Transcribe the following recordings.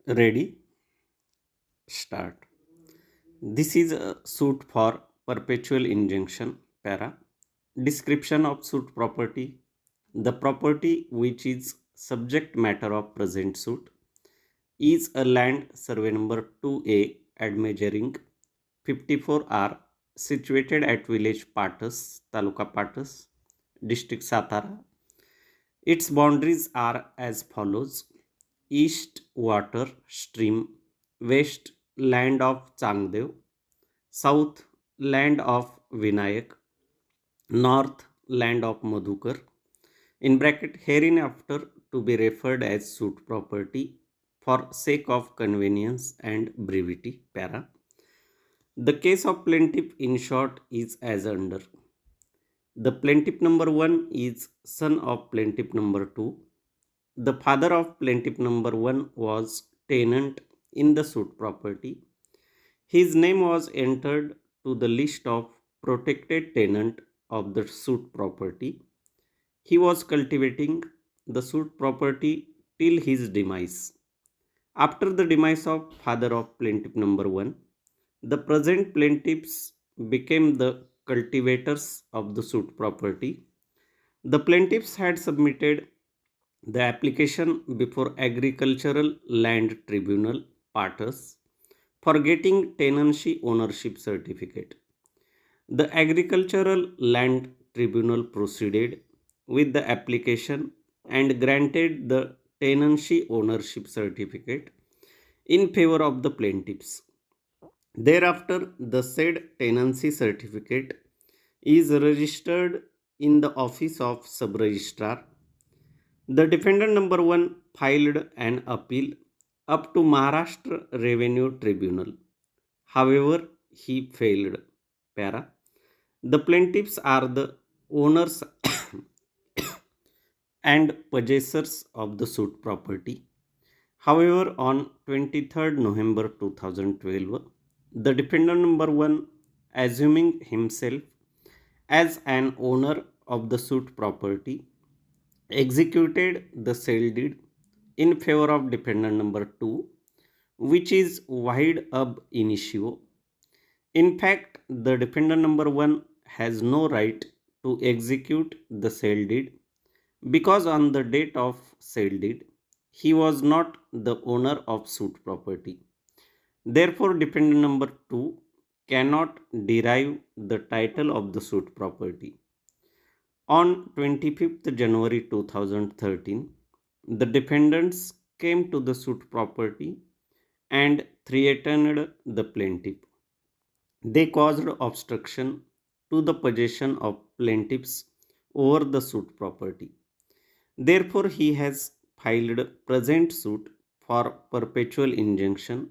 Ready? Start. This is a suit for perpetual injunction. Para. Description of suit property. The property which is subject matter of present suit is a land survey number 2A admeasuring 54R situated at village Patas, Taluka Patas, district Satara. Its boundaries are as follows: east water stream, west land of Changdev, south land of Vinayak, north land of Madhukar, in bracket hereinafter to be referred as suit property for sake of convenience and brevity. Para. The case of plaintiff in short is as under. The plaintiff number 1 is son of plaintiff number 2. The father of plaintiff number 1 was tenant in the suit property. His name was entered to the list of protected tenant of the suit property. He was cultivating the suit property till his demise. After the demise of father of plaintiff number 1, the present plaintiffs became the cultivators of the suit property. The plaintiffs had submitted the application before Agricultural Land Tribunal Partas for getting tenancy ownership certificate. The Agricultural Land Tribunal proceeded with the application and granted the tenancy ownership certificate in favor of the plaintiffs. Thereafter, the said tenancy certificate is registered in the office of sub registrar. The defendant number 1 filed an appeal up to Maharashtra Revenue Tribunal. However, he failed. Para. The plaintiffs are the owners and possessors of the suit property. However, on 23rd November 2012, the defendant number 1, assuming himself as an owner of the suit property, executed the sale deed in favor of defendant number 2, which is void ab initio. In fact, the defendant number 1 has no right to execute the sale deed because on the date of sale deed, he was not the owner of suit property. Therefore, defendant number 2 cannot derive the title of the suit property. On 25th January 2013, the defendants came to the suit property and threatened the plaintiff. They caused obstruction to the possession of plaintiffs over the suit property. Therefore, he has filed present suit for perpetual injunction,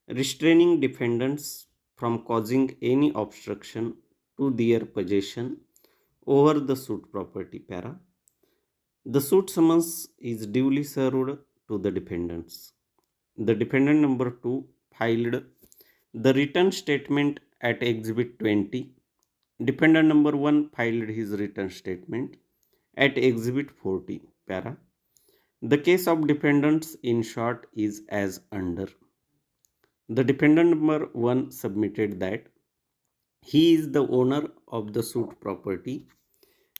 restraining defendants from causing any obstruction to their possession over the suit property. Para. The suit summons is duly served to the defendants. The defendant number 2 filed the written statement at Exhibit 20. Defendant number 1 filed his written statement at Exhibit 40. Para. The case of defendants in short is as under. The defendant number 1 submitted that he is the owner of the suit property,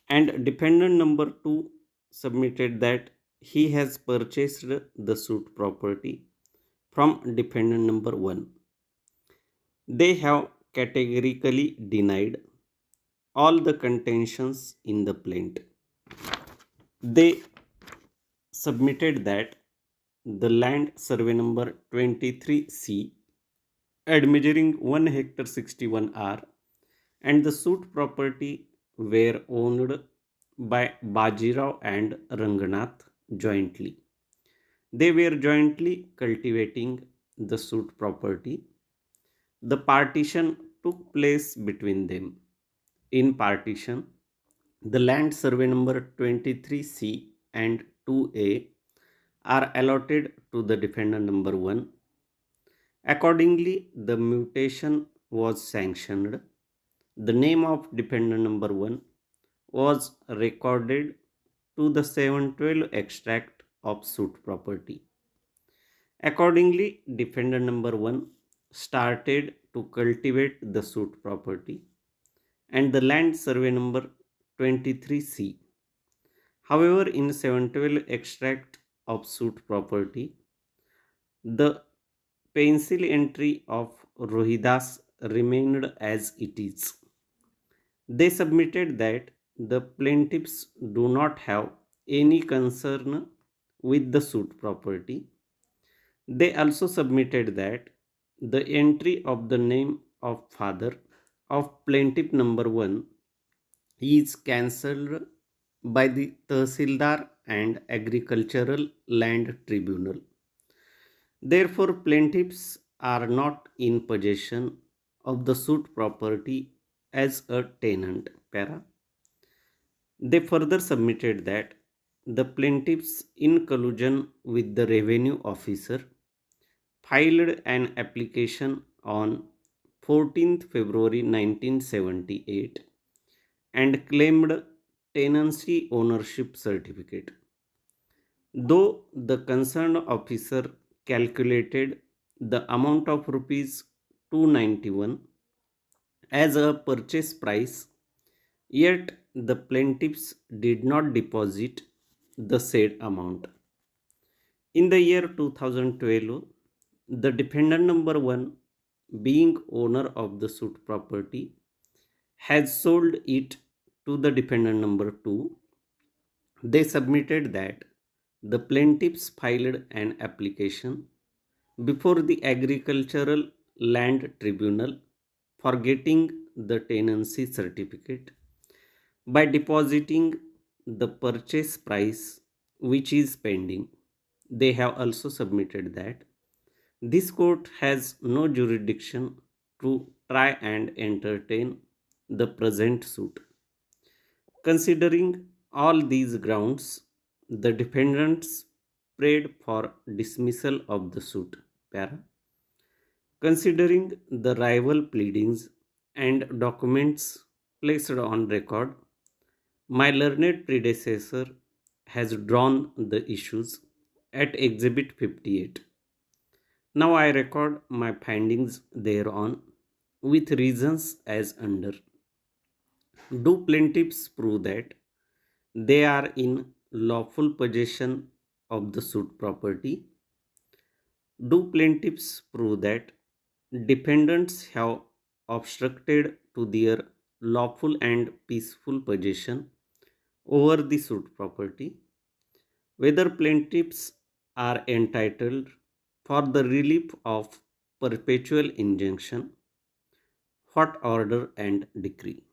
and defendant number 2 submitted that he has purchased the suit property from defendant number 1. They have categorically denied all the contentions in the plaint. They submitted that the land survey number 23C at measuring 1 hectare 61R and the suit property were owned by Bajirao and Ranganath jointly. They were jointly cultivating the suit property. The partition took place between them. In partition, the land survey number 23C and 2A are allotted to the defendant number 1. Accordingly, the mutation was sanctioned. The name of defendant number 1 was recorded to the 712 extract of suit property. Accordingly, defendant number 1 started to cultivate the suit property and the land survey number 23C. However, in 712 extract of suit property, the pencil entry of Rohidas remained as it is. They submitted that the plaintiffs do not have any concern with the suit property. They also submitted that the entry of the name of father of plaintiff number 1 is cancelled by the Tahsildar and Agricultural Land Tribunal. Therefore, plaintiffs are not in possession of the suit property as a tenant. Para. They further submitted that the plaintiffs, in collusion with the revenue officer, filed an application on 14th February 1978 and claimed tenancy ownership certificate. Though the concerned officer calculated the amount of rupees 291 as a purchase price, yet the plaintiffs did not deposit the said amount. In the year 2012, the defendant number 1, being owner of the suit property, has sold it to the defendant number 2. They submitted that the plaintiffs filed an application before the Agricultural Land Tribunal for getting the tenancy certificate by depositing the purchase price which is pending. They have also submitted that this court has no jurisdiction to try and entertain the present suit. Considering all these grounds, the defendants prayed for dismissal of the suit. Para. Considering the rival pleadings and documents placed on record, my learned predecessor has drawn the issues at Exhibit 58. Now I record my findings thereon with reasons as under. Do plaintiffs prove that they are in lawful possession of the suit property? Do plaintiffs prove that defendants have obstructed to their lawful and peaceful possession over the suit property? Whether plaintiffs are entitled for the relief of perpetual injunction, what order and decree?